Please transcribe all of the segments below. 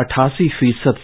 88%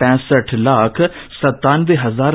65,97,000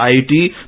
IT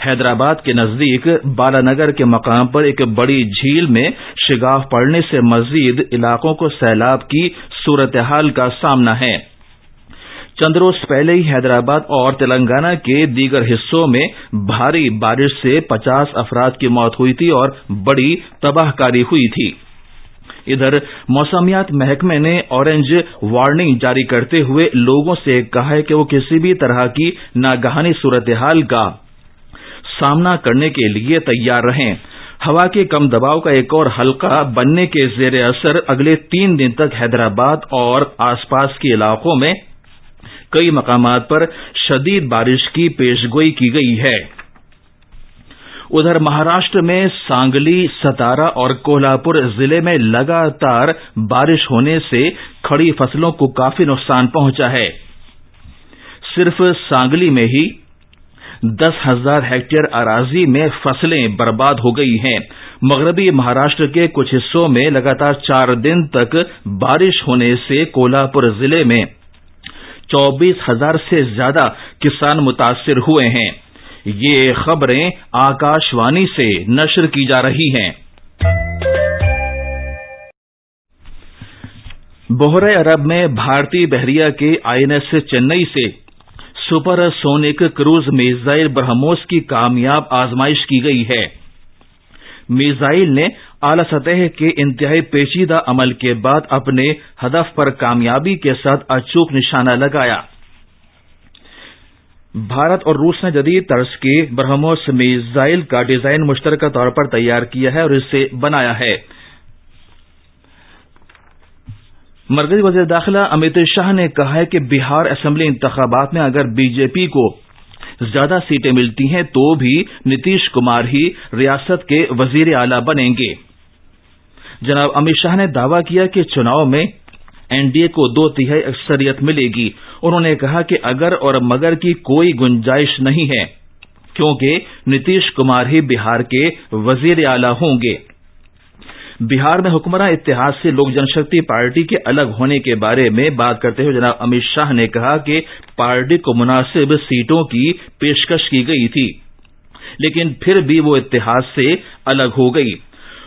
Hyderabad کے نزدیک بالانگر کے مقام پر ایک بڑی جھیل میں شگاف پڑنے سے مزید علاقوں کو سیلاب کی صورتحال کا سامنا ہے۔ چند روز پہلے ہی حیدرآباد اور تلنگانہ کے دیگر حصوں میں بھاری بارش سے 50 افراد کی موت ہوئی تھی اور بڑی تباہ کاری ہوئی تھی۔ ادھر موسمیات محکمے نے اورنج وارننگ جاری کرتے ہوئے لوگوں سے کہا ہے کہ وہ کسی بھی طرح کی ناگہانی صورتحال کا سامنا کرنے کے لیے تیار رہیں۔ ہوا کے کم دباؤ کا ایک اور حلقہ بننے کے زیر اثر اگلے 3 دن تک حیدرآباد اور آس پاس کے علاقوں میں کئی مقامات پر شدید بارش کی پیشگوئی کی گئی ہے۔ ادھر مہاراشٹر میں سانگلی، ستارا اور کولہاپور ضلع میں لگاتار بارش ہونے سے کھڑی فصلوں کو کافی نقصان پہنچا ہے۔ صرف سانگلی میں ہی 10,000 ہیکٹر اراضی میں فصلیں برباد ہو گئی ہیں۔ مغربی مہاراشٹر کے کچھ حصوں میں لگاتار 4 دن تک بارش ہونے سے کولہاپور ضلع میں 24,000 سے زیادہ کسان متاثر ہوئے ہیں۔ یہ خبریں آکاش وانی سے نشر کی جا رہی ہیں۔ بحیرہ عرب میں بھارتی بحریہ کے INS چنئی سے super sonic cruise missile BrahMos کی کامیاب آزمائش کی گئی ہے۔ میزائل نے اعلی سطح کے انتہائی پیچیدہ عمل کے بعد اپنے ہدف پر کامیابی کے ساتھ اچوک نشانہ لگایا۔ بھارت اور روس نے جدید طرز کے برہموس میزائل کا ڈیزائن مشترکہ طور پر تیار کیا ہے اور اسے بنایا ہے۔ مرکزی وزیر داخلہ امت شاہ نے کہا ہے کہ بہار اسمبلی انتخابات میں اگر بی جے پی کو زیادہ سیٹیں ملتی ہیں تو بھی نتیش کمار ہی ریاست کے وزیر اعلی بنیں گے۔ جناب امت شاہ نے دعویٰ کیا کہ چناؤ میں NDA کو 2/3 اکثریت ملے گی۔ انہوں نے کہا کہ اگر اور مگر کی کوئی گنجائش نہیں ہے کیونکہ نتیش کمار ہی بہار کے وزیر اعلی ہوں گے۔ بہار میں حکمراں اتحاد سے لوک جن شکتی پارٹی کے الگ ہونے کے بارے میں بات کرتے ہوئے جناب امت شاہ نے کہا کہ پارٹی کو مناسب سیٹوں کی پیشکش کی گئی تھی لیکن پھر بھی وہ اتحاد سے الگ ہو گئی۔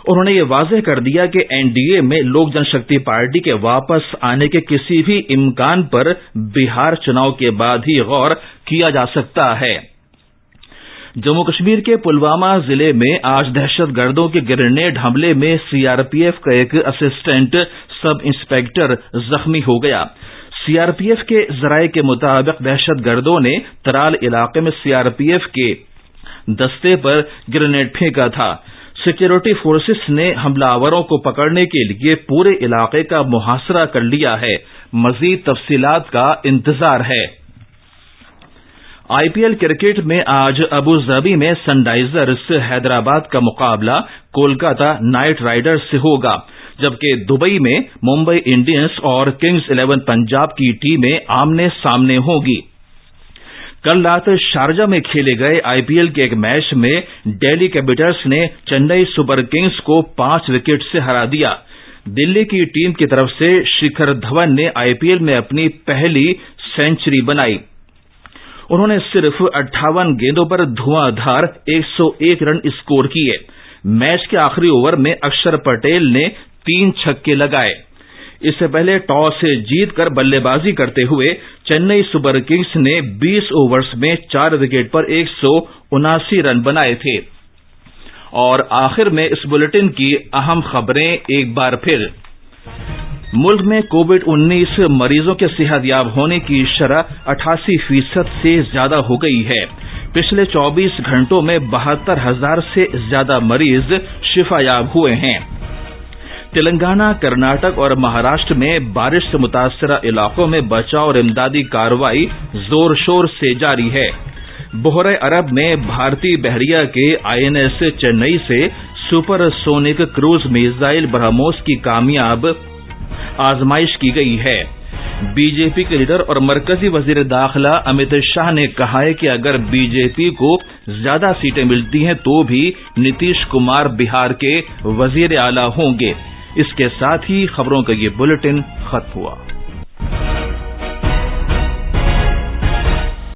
انہوں نے یہ واضح کر دیا کہ NDA میں لوک جن شکتی پارٹی کے واپس آنے کے کسی بھی امکان پر بہار چناؤ کے بعد ہی غور کیا جا سکتا ہے۔ جموں کشمیر کے پلوامہ ضلع میں آج دہشت گردوں کے گرینیڈ حملے میں CRPF کا ایک اسسٹنٹ سب انسپکٹر زخمی ہو گیا۔ CRPF کے ذرائع کے مطابق دہشت گردوں نے ترال علاقے میں CRPF کے دستے پر گرینیڈ پھینکا تھا۔ سیکورٹی فورسز نے حملہ آوروں کو پکڑنے کے لیے پورے علاقے کا محاصرہ کر لیا ہے۔ مزید تفصیلات کا انتظار ہے۔ IPL کرکٹ میں آج ابوظہبی میں سن رائزرز حیدرآباد کا مقابلہ کولکاتہ نائٹ رائڈرز سے ہوگا جبکہ دبئی میں ممبئی انڈینز اور کنگز 11 پنجاب کی ٹیمیں آمنے سامنے ہوں گی۔ کل رات شارجہ میں کھیلے گئے IPL کے ایک میچ میں ڈیلی کیپٹلز نے چنئی سپر کنگز کو 5 وکٹ سے ہرا دیا۔ دلی کی ٹیم کی طرف سے شکھر دھون نے IPL میں اپنی پہلی سنچری بنائی۔ انہوں نے صرف 58 گیندوں پر دھواں دھار 101 رن اسکور کیے۔ میچ کے آخری اوور میں اکشر پٹیل نے 3 چھکے لگائے۔ اس سے پہلے ٹاس سے جیت کر بلے بازی کرتے ہوئے چنئی سپر کنگز نے 20 اوورز میں 4 وکٹ پر 179 رن بنائے تھے۔ اور آخر میں اس بلیٹن کی اہم خبریں ایک بار پھر۔ ملک میں کووڈ-19 مریضوں کے صحت یاب ہونے کی شرح 88% سے زیادہ ہو گئی ہے۔ پچھلے 24 گھنٹوں میں 72,000 سے زیادہ مریض شفا یاب ہوئے ہیں۔ تلنگانہ، کرناٹک اور مہاراشٹر میں بارش سے متاثرہ علاقوں میں بچاؤ اور امدادی کارروائی زور شور سے جاری ہے۔ بحیرہ عرب میں بھارتی بحریہ کے INS چنئی سے super sonic cruise missile BrahMos کی کامیاب آزمائش کی گئی ہے۔ BJP کے لیڈر اور مرکزی وزیر داخلہ امت شاہ نے کہا ہے کہ اگر BJP کو زیادہ سیٹیں ملتی ہیں تو بھی نتیش کمار بہار کے وزیر اعلی ہوں گے۔ اس کے ساتھ ہی خبروں کا یہ بلیٹن ختم ہوا۔